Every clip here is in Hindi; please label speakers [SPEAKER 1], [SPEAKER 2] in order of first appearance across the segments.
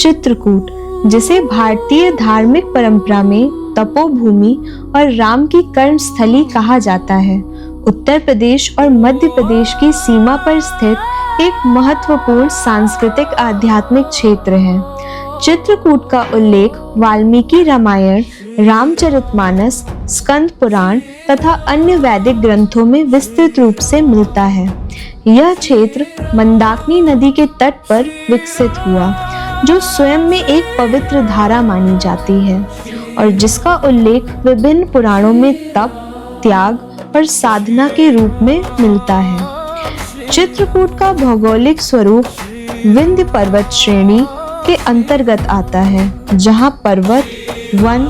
[SPEAKER 1] चित्रकूट, जिसे भारतीय धार्मिक परंपरा में तपोभूमि और राम की कर्मस्थली कहा जाता है, उत्तर प्रदेश और मध्य प्रदेश की सीमा पर स्थित एक महत्वपूर्ण सांस्कृतिक आध्यात्मिक क्षेत्र है। चित्रकूट का उल्लेख वाल्मीकि रामायण, रामचरितमानस, स्कंद पुराण तथा अन्य वैदिक ग्रंथों में विस्तृत रूप से मिलता है। यह क्षेत्र मंदाकिनी नदी के तट पर विकसित हुआ, जो स्वयं में एक पवित्र धारा मानी जाती है और जिसका उल्लेख विभिन्न पुराणों में तप, त्याग और साधना के रूप में मिलता है। चित्रकूट का भौगोलिक स्वरूप विंध्य पर्वत श्रेणी के अंतर्गत आता है, जहां पर्वत, वन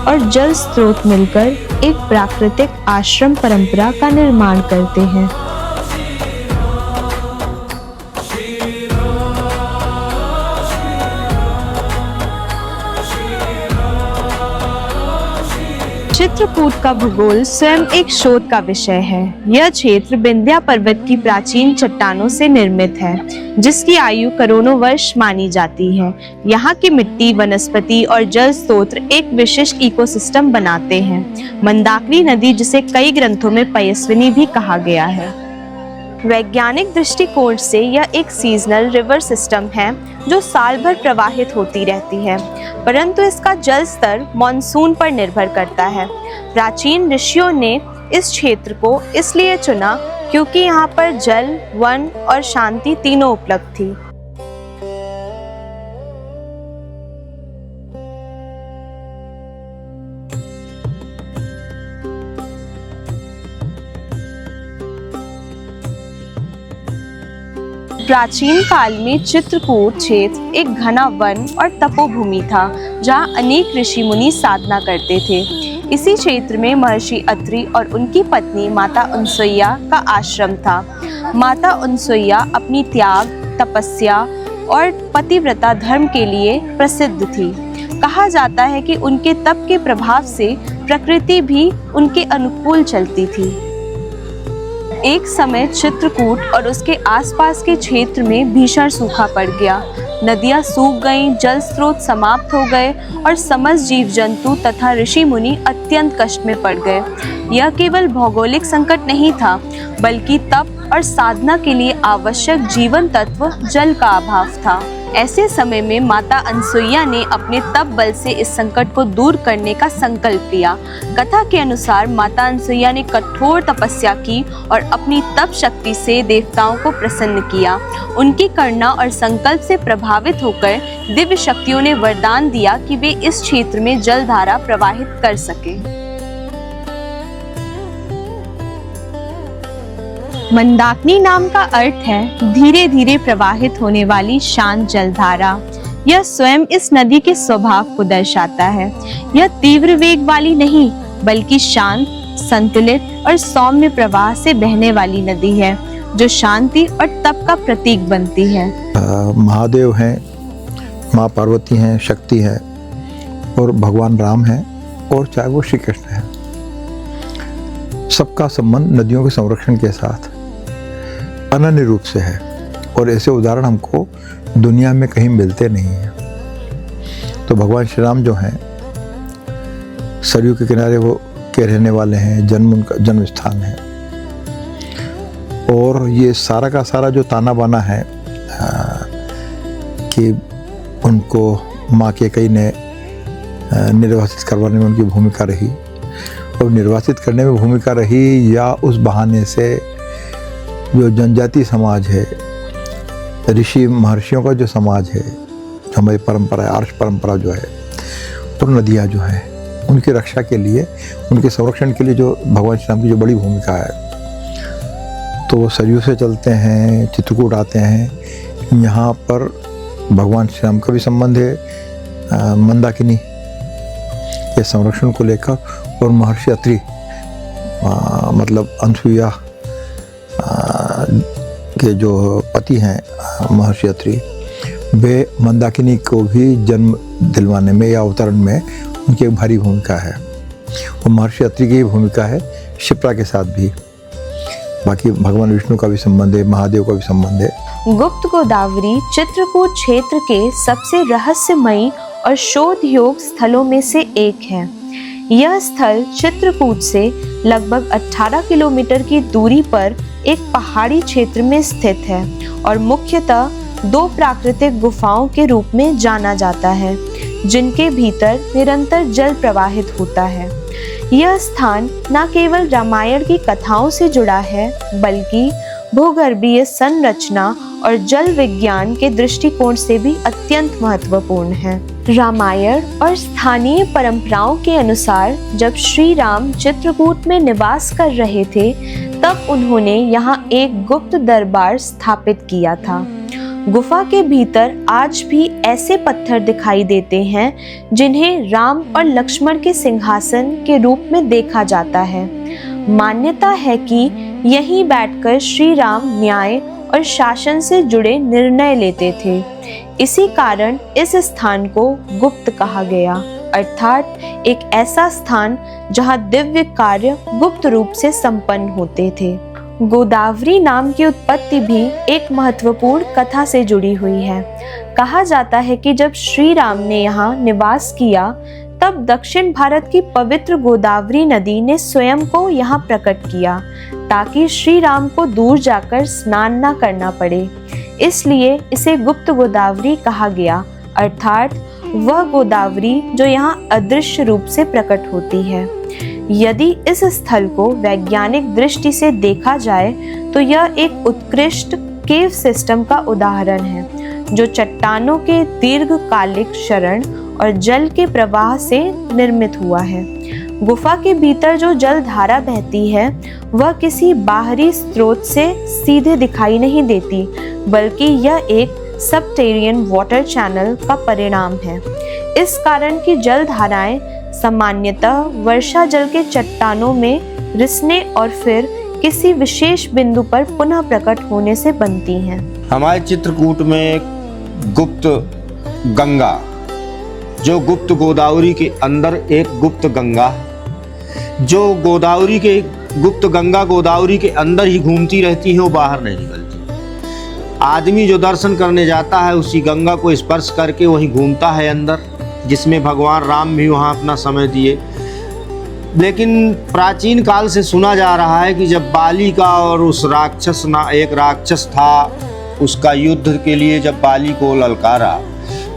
[SPEAKER 1] और जल स्रोत मिलकर एक प्राकृतिक आश्रम परंपरा का निर्माण करते हैं। चित्रकूट का भूगोल स्वयं एक शोध का विषय है। यह क्षेत्र विंध्या पर्वत की प्राचीन चट्टानों से निर्मित है, जिसकी आयु करोड़ों वर्ष मानी जाती है। यहाँ की मिट्टी, वनस्पति और जल स्रोत एक विशिष्ट इकोसिस्टम बनाते हैं। मंदाकिनी नदी, जिसे कई ग्रंथों में पयस्विनी भी कहा गया है, वैज्ञानिक दृष्टिकोण से यह एक सीजनल रिवर सिस्टम है जो साल भर प्रवाहित होती रहती है, परंतु इसका जल स्तर मॉनसून पर निर्भर करता है। प्राचीन ऋषियों ने इस क्षेत्र को इसलिए चुना क्योंकि यहाँ पर जल, वन और शांति तीनों उपलब्ध थी। प्राचीन काल में चित्रकूट क्षेत्र एक घना वन और तपोभूमि था, जहाँ अनेक ऋषि मुनि साधना करते थे। इसी क्षेत्र में महर्षि अत्रि और उनकी पत्नी माता अनसुईया का आश्रम था। माता अनसुईया अपनी त्याग, तपस्या और पतिव्रता धर्म के लिए प्रसिद्ध थी। कहा जाता है कि उनके तप के प्रभाव से प्रकृति भी उनके अनुकूल चलती थी। एक समय चित्रकूट और उसके आसपास के क्षेत्र में भीषण सूखा पड़ गया। नदियां सूख गईं, जल स्रोत समाप्त हो गए और समस्त जीव जंतु तथा ऋषि मुनि अत्यंत कष्ट में पड़ गए। यह केवल भौगोलिक संकट नहीं था, बल्कि तप और साधना के लिए आवश्यक जीवन तत्व जल का अभाव था। ऐसे समय में माता अनसुईया ने अपने तप बल से इस संकट को दूर करने का संकल्प लिया। कथा के अनुसार माता अनसुईया ने कठोर तपस्या की और अपनी तप शक्ति से देवताओं को प्रसन्न किया। उनकी करुणा और संकल्प से प्रभावित होकर दिव्य शक्तियों ने वरदान दिया कि वे इस क्षेत्र में जलधारा प्रवाहित कर सके। मंदाकिनी नाम का अर्थ है धीरे धीरे प्रवाहित होने वाली शांत जलधारा। यह स्वयं इस नदी के स्वभाव को दर्शाता है। यह तीव्र वेग वाली नहीं, बल्कि शांत, संतुलित और सौम्य प्रवाह से बहने वाली नदी है, जो शांति और तप का प्रतीक बनती है।
[SPEAKER 2] महादेव हैं, माँ पार्वती हैं, शक्ति है और भगवान राम हैं, और चाहे वो श्री कृष्ण है। सबका संबंध नदियों के संरक्षण के साथ अनन्य रूप से है, और ऐसे उदाहरण हमको दुनिया में कहीं मिलते नहीं हैं। तो भगवान श्री राम जो हैं, सरयू के किनारे वो के रहने वाले हैं, उनका जन्म स्थान है। और ये सारा का सारा जो ताना बाना है कि उनको माँ कैकेयी ने निर्वासित करवाने में उनकी भूमिका रही, और निर्वासित करने में भूमिका रही, या उस बहाने से जो जनजाति समाज है, ऋषि महर्षियों का जो समाज है, जो हमारी परंपरा है, आर्ष परंपरा जो है, और नदियाँ जो है, उनकी रक्षा के लिए, उनके संरक्षण के लिए जो भगवान श्री राम की जो बड़ी भूमिका है, तो वो सरयू से चलते हैं, चित्रकूट आते हैं। यहाँ पर भगवान श्री राम का भी संबंध है मंदाकिनी के संरक्षण को लेकर, और महर्षि अत्रि मतलब अनसुईया के जो पति हैं महर्षि अत्रि, वे मंदाकिनी को भी जन्म दिलवाने में या अवतरण में उनकी एक भारी भूमिका है। और महर्षि अत्रि की भूमिका है शिप्रा के साथ भी। बाकी भगवान विष्णु का भी संबंध है, महादेव का भी संबंध है।
[SPEAKER 1] गुप्त गोदावरी चित्रकूट क्षेत्र के सबसे रहस्यमयी और शोध योग्य स्थलों में से एक है। यह स्थल चित्रकूट से लगभग 18 किलोमीटर की दूरी पर एक पहाड़ी क्षेत्र में स्थित है और मुख्यतः 2 प्राकृतिक गुफाओं के रूप में जाना जाता है, जिनके भीतर निरंतर जल प्रवाहित होता है। यह स्थान न केवल रामायण की कथाओं से जुड़ा है, बल्कि भूगर्भीय संरचना और जल विज्ञान के दृष्टिकोण से भी अत्यंत महत्वपूर्ण है। रामायण और स्थानीय परंपराओं के अनुसार जब श्री राम चित्रकूट में निवास कर रहे थे, तब उन्होंने यहाँ एक गुप्त दरबार स्थापित किया था। गुफा के भीतर आज भी ऐसे पत्थर दिखाई देते हैं जिन्हें राम और लक्ष्मण के सिंहासन के रूप में देखा जाता है। मान्यता है कि यहीं बैठकर श्री राम न्याय और शासन से जुड़े निर्णय लेते थे। इसी कारण इस स्थान को गुप्त कहा गया, अर्थात एक ऐसा स्थान जहां दिव्य कार्य गुप्त रूप से संपन्न होते थे। गोदावरी नाम की उत्पत्ति भी एक महत्वपूर्ण कथा से जुड़ी हुई है। कहा जाता है कि जब श्री राम ने यहाँ निवास किया, तब दक्षिण भारत की पवित्र गोदावरी नदी ने स्वयं को यहाँ प्रकट किया, ताकि श्री राम को दूर जाकर स्नान न करना पड़े। इसलिए इसे गुप्त गोदावरी कहा गया, अर्थात वह गोदावरी जो यहाँ अदृश्य रूप से प्रकट होती है। यदि इस स्थल को वैज्ञानिक दृष्टि से देखा जाए तो यह एक उत्कृष्ट केव सिस्टम का उदाहरण है, जो चट्टानों के दीर्घकालिक क्षरण और जल के प्रवाह से निर्मित हुआ है। गुफा के भीतर जो जल धारा बहती है, वह किसी बाहरी स्रोत से सीधे दिखाई नहीं देती, बल्कि यह एक सबटेरियन वाटर चैनल का परिणाम है। इस कारण की जल धाराएं सामान्यतः वर्षा जल के चट्टानों में रिसने और फिर किसी विशेष बिंदु पर पुनः प्रकट होने से बनती हैं।
[SPEAKER 3] हमारे चित्रकूट में गुप्त गंगा, जो गुप्त गोदावरी के अंदर एक गुप्त गंगा, जो गोदावरी के गुप्त गंगा गोदावरी के अंदर ही घूमती रहती है, वो बाहर नहीं निकलती। आदमी जो दर्शन करने जाता है उसी गंगा को स्पर्श करके वहीं घूमता है अंदर, जिसमें भगवान राम भी वहाँ अपना समय दिए। लेकिन प्राचीन काल से सुना जा रहा है कि जब बाली का और उस एक राक्षस था, उसका युद्ध के लिए जब बाली को ललकारा,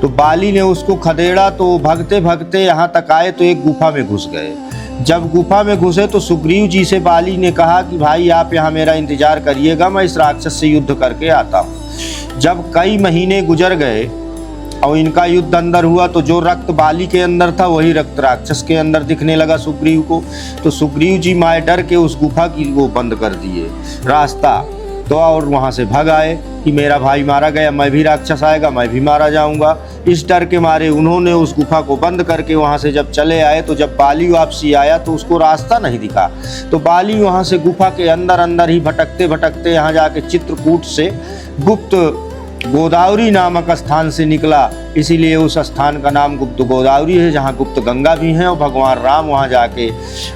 [SPEAKER 3] तो बाली ने उसको खदेड़ा, तो भगते भगते यहाँ तक आए तो एक गुफा में घुस गए। जब गुफा में घुसे तो सुग्रीव जी से बाली ने कहा कि भाई आप यहाँ मेरा इंतजार करिएगा, मैं इस राक्षस से युद्ध करके आता हूँ। जब कई महीने गुजर गए और इनका युद्ध अंदर हुआ, तो जो रक्त बाली के अंदर था वही रक्त राक्षस के अंदर दिखने लगा सुग्रीव को। तो सुग्रीव जी माए डर के उस गुफा की वो बंद कर दिए रास्ता, तो और वहाँ से भाग आए कि मेरा भाई मारा गया, मैं भी राक्षस आएगा, मैं भी मारा जाऊंगा। इस डर के मारे उन्होंने उस गुफा को बंद करके वहाँ से जब चले आए, तो जब बाली वापसी आया तो उसको रास्ता नहीं दिखा। तो बाली वहाँ से गुफा के अंदर अंदर ही भटकते भटकते यहाँ जाके चित्रकूट से गुप्त गोदावरी नामक स्थान से निकला, इसीलिए उस स्थान का नाम गुप्त गोदावरी है, जहाँ गुप्त गंगा भी हैं। और भगवान राम वहाँ जाके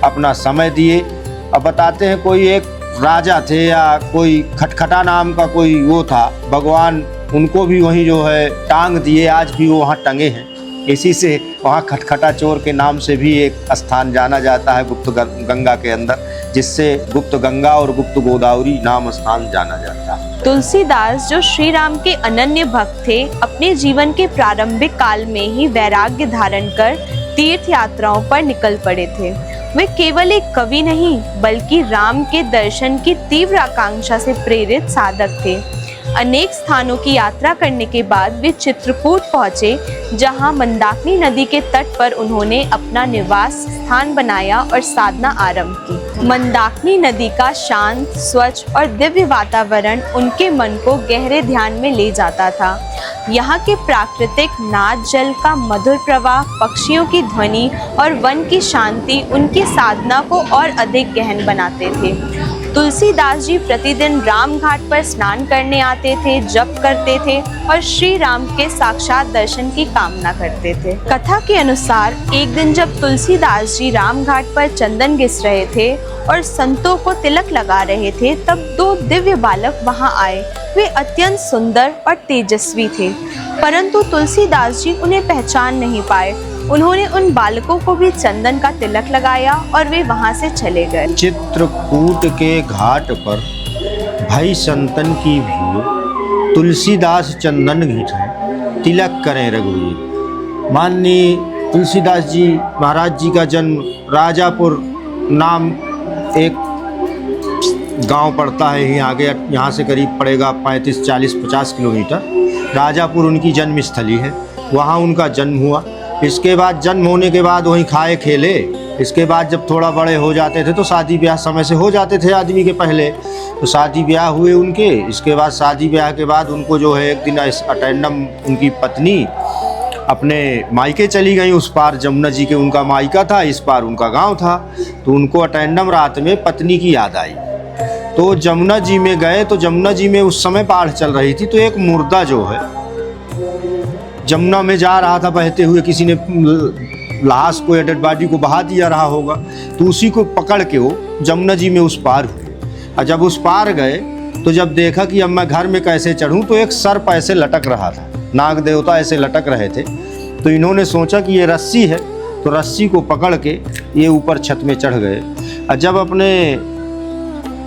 [SPEAKER 3] अपना समय दिए। अब बताते हैं कोई एक राजा थे या कोई खटखटा नाम का कोई वो था, भगवान उनको भी वहीं जो है टांग दिए, आज भी वो वहाँ टंगे हैं। इसी से वहाँ खटखटा चोर के नाम से भी एक स्थान जाना जाता है गुप्त गंगा के अंदर, जिससे गुप्त गंगा और गुप्त गोदावरी नाम स्थान जाना जाता है।
[SPEAKER 1] तुलसीदास, जो श्री राम के अनन्य भक्त थे, अपने जीवन के प्रारंभिक काल में ही वैराग्य धारण कर तीर्थ यात्राओं पर निकल पड़े थे। वे केवल एक कवि नहीं, बल्कि राम के दर्शन की तीव्र आकांक्षा से प्रेरित साधक थे। अनेक स्थानों की यात्रा करने के बाद वे चित्रकूट पहुंचे, जहां मंदाकिनी नदी के तट पर उन्होंने अपना निवास स्थान बनाया और साधना आरंभ की। मंदाकिनी नदी का शांत, स्वच्छ और दिव्य वातावरण उनके मन को गहरे ध्यान में ले जाता था। यहाँ के प्राकृतिक नाद जल का मधुर प्रवाह, पक्षियों की ध्वनि और वन की शांति उनकी साधना को और अधिक गहन बनाते थे। तुलसीदास जी प्रतिदिन राम घाट पर स्नान करने आते थे, जप करते थे और श्री राम के साक्षात दर्शन की कामना करते थे। कथा के अनुसार एक दिन जब तुलसीदास जी राम घाट पर चंदन घिस रहे थे और संतों को तिलक लगा रहे थे, तब दो दिव्य बालक वहां आए। वे वे अत्यंत सुंदर और तेजस्वी थे, परंतु तुलसीदास जी उन्हें पहचान नहीं पाए। उन्होंने उन बालकों को भी चंदन का तिलक लगाया और वे वहां से चले गए।
[SPEAKER 3] चित्रकूट के घाट पर भाई संतन की भीड़, तुलसीदास चंदन घिठाएं, तिलक करें रघुवीर। माननीय तुलसीदास जी महाराज जी का जन्म राजापुर नाम एक गांव पड़ता है, यहाँ आगे, यहाँ से करीब पड़ेगा 35, 40, 50 किलोमीटर। राजापुर उनकी जन्म स्थली है, वहाँ उनका जन्म हुआ। इसके बाद जन्म होने के बाद वहीं खाए खेले। इसके बाद जब थोड़ा बड़े हो जाते थे तो शादी ब्याह समय से हो जाते थे आदमी के पहले, तो शादी ब्याह हुए उनके। इसके बाद शादी ब्याह के बाद उनको जो है एक दिन अटेंडम उनकी पत्नी अपने मायके चली गई। उस पार जमुना जी के उनका मायका था, इस पार उनका गांव था। तो उनको अटेंडम रात में पत्नी की याद आई, तो जमुना जी में गए। तो जमुना जी में उस समय बाढ़ चल रही थी, तो एक मुर्दा जो है जमुना में जा रहा था बहते हुए, किसी ने लाश को या डेड बॉडी को बहा दिया रहा होगा, तो उसी को पकड़ के वो जमुना जी में उस पार हुए। और जब उस पार गए तो जब देखा कि अब मैं घर में कैसे चढ़ूं, तो एक सर्प ऐसे लटक रहा था, नाग देवता ऐसे लटक रहे थे। तो इन्होंने सोचा कि ये रस्सी है, तो रस्सी को पकड़ के ये ऊपर छत में चढ़ गए। और जब अपने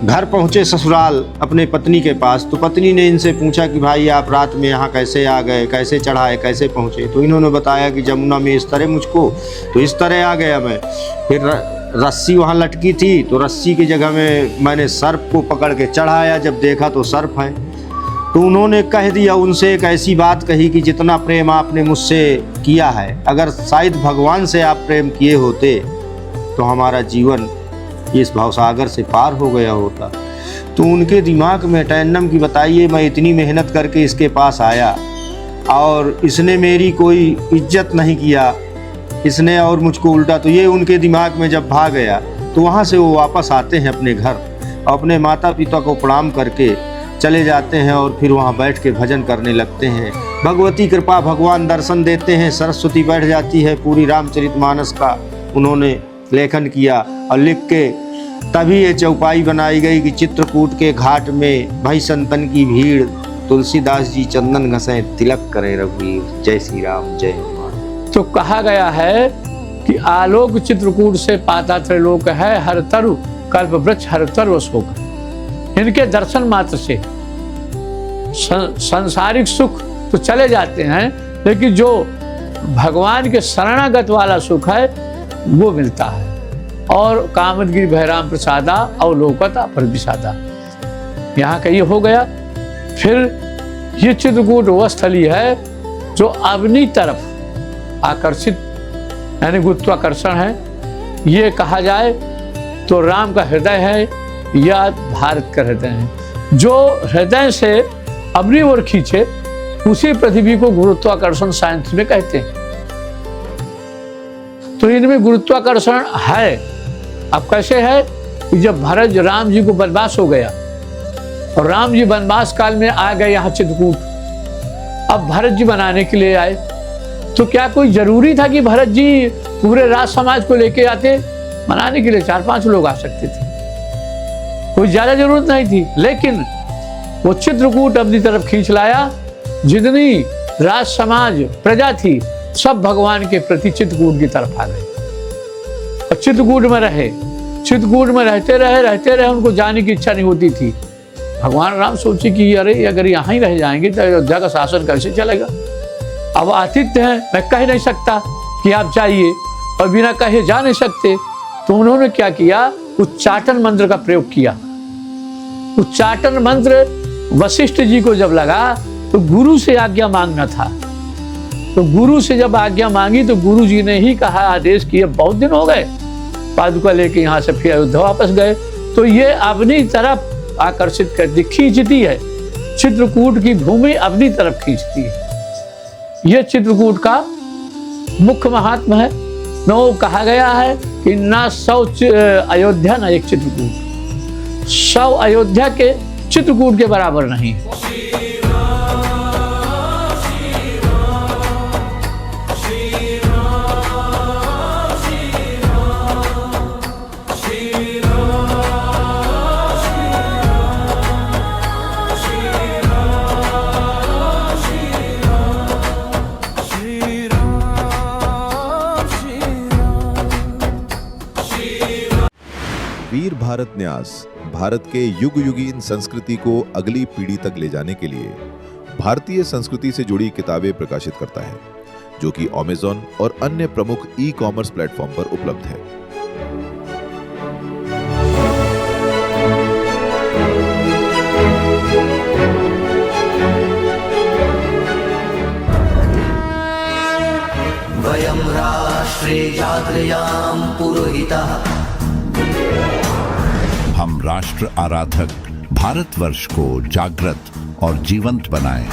[SPEAKER 3] घर पहुँचे ससुराल अपने पत्नी के पास, तो पत्नी ने इनसे पूछा कि भाई आप रात में यहाँ कैसे आ गए, कैसे चढ़ाए, कैसे पहुँचे। तो इन्होंने बताया कि जमुना में इस तरह मुझको, तो इस तरह आ गया मैं। फिर रस्सी वहाँ लटकी थी, तो रस्सी की जगह में मैंने सर्प को पकड़ के चढ़ाया, जब देखा तो सर्प है। तो उन्होंने कह दिया, उनसे एक ऐसी बात कही कि जितना प्रेम आपने मुझसे किया है, अगर शायद भगवान से आप प्रेम किए होते तो हमारा जीवन इस भवसागर से पार हो गया होता। तो उनके दिमाग में अटेंडम की बताइए, मैं इतनी मेहनत करके इसके पास आया और इसने मेरी कोई इज्जत नहीं किया, इसने और मुझको उल्टा। तो ये उनके दिमाग में जब भाग गया, तो वहाँ से वो वापस आते हैं अपने घर, अपने माता पिता को प्रणाम करके चले जाते हैं और फिर वहाँ बैठ के भजन करने लगते हैं। भगवती कृपा, भगवान दर्शन देते हैं, सरस्वती बैठ जाती है। पूरी रामचरितमानस का उन्होंने लेखन किया और लिख के तभी ये चौपाई बनाई गई कि चित्रकूट के घाट में भाई संतन की भीड़, तुलसीदास जी चंदन घसें, तिलक करें रघुवीर। जय श्री राम, जय हनुमान।
[SPEAKER 4] तो कहा गया है कि आलोक चित्रकूट से पाता त्रैलोक है, हर तरु कल्प वृक्ष हर तरु अशोक। इनके दर्शन मात्र से संसारिक सुख तो चले जाते हैं, लेकिन जो भगवान के शरणागत वाला सुख है वो मिलता है। और कामदगिरि भयराम प्रसादा अवलोकता पर विषादा, यहाँ का ये हो गया। फिर ये चित्रकूट वह स्थली है जो अपनी तरफ आकर्षित, यानी गुरुत्वाकर्षण है। ये कहा जाए तो राम का हृदय है या भारत का हृदय है। जो हृदय से अपनी ओर खींचे उसी पृथ्वी को गुरुत्वाकर्षण साइंस में कहते हैं। तो इनमें गुरुत्वाकर्षण है। अब कैसे है कि जब भरत राम जी को वनवास हो गया और राम जी वनवास काल में आ गए यहाँ चित्रकूट, अब भरत जी बनाने के लिए आए, तो क्या कोई जरूरी था कि भरत जी पूरे राज समाज को लेके आते? बनाने के लिए 4-5 लोग आ सकते थे, कोई ज्यादा जरूरत नहीं थी। लेकिन वो चित्रकूट अपनी तरफ खींच लाया। जितनी राज समाज प्रजा थी सब भगवान के प्रति चित्रकूट की तरफ आ गए और चित्रकूट में रहे। चित्रकूट में रहते रहे, उनको जाने की इच्छा नहीं होती थी। भगवान राम सोचे कि अरे अगर यहाँ ही रह जाएंगे तो अयोध्या का शासन कैसे चलेगा। अब आतिथ्य हैं, मैं कह नहीं सकता कि आप जाइए, और बिना कहे जा नहीं सकते। तो उन्होंने क्या किया, उच्चाटन मंत्र का प्रयोग किया। उच्चाटन मंत्र वशिष्ठ जी को जब लगा तो गुरु से आज्ञा मांगना था। तो गुरु से जब आज्ञा मांगी तो गुरु जी ने ही कहा, आदेश किए। बहुत दिन हो गए, पादुका लेके यहाँ से फिर अयोध्या वापस गए। तो ये अपनी तरफ आकर्षित करती, खींचती है। चित्रकूट की भूमि अपनी तरफ खींचती है। ये चित्रकूट का मुख्य महात्मा है। नो कहा गया है कि ना 100 अयोध्या ना एक चित्रकूट, 100 अयोध्या के चित्रकूट के बराबर नहीं।
[SPEAKER 5] भारत न्यास भारत के युग युगीन संस्कृति को अगली पीढ़ी तक ले जाने के लिए भारतीय संस्कृति से जुड़ी किताबें प्रकाशित करता है, जो कि अमेज़न और अन्य प्रमुख ई-कॉमर्स प्लेटफॉर्म पर उपलब्ध है।
[SPEAKER 6] वयं राष्ट्रे जागृयां पुरोहितः।
[SPEAKER 7] हम राष्ट्र आराधक भारतवर्ष को जागृत और जीवंत बनाएं।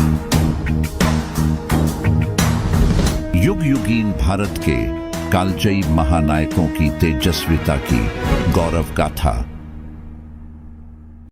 [SPEAKER 7] युग युगीन भारत के कालजयी महानायकों की तेजस्विता की गौरव गाथा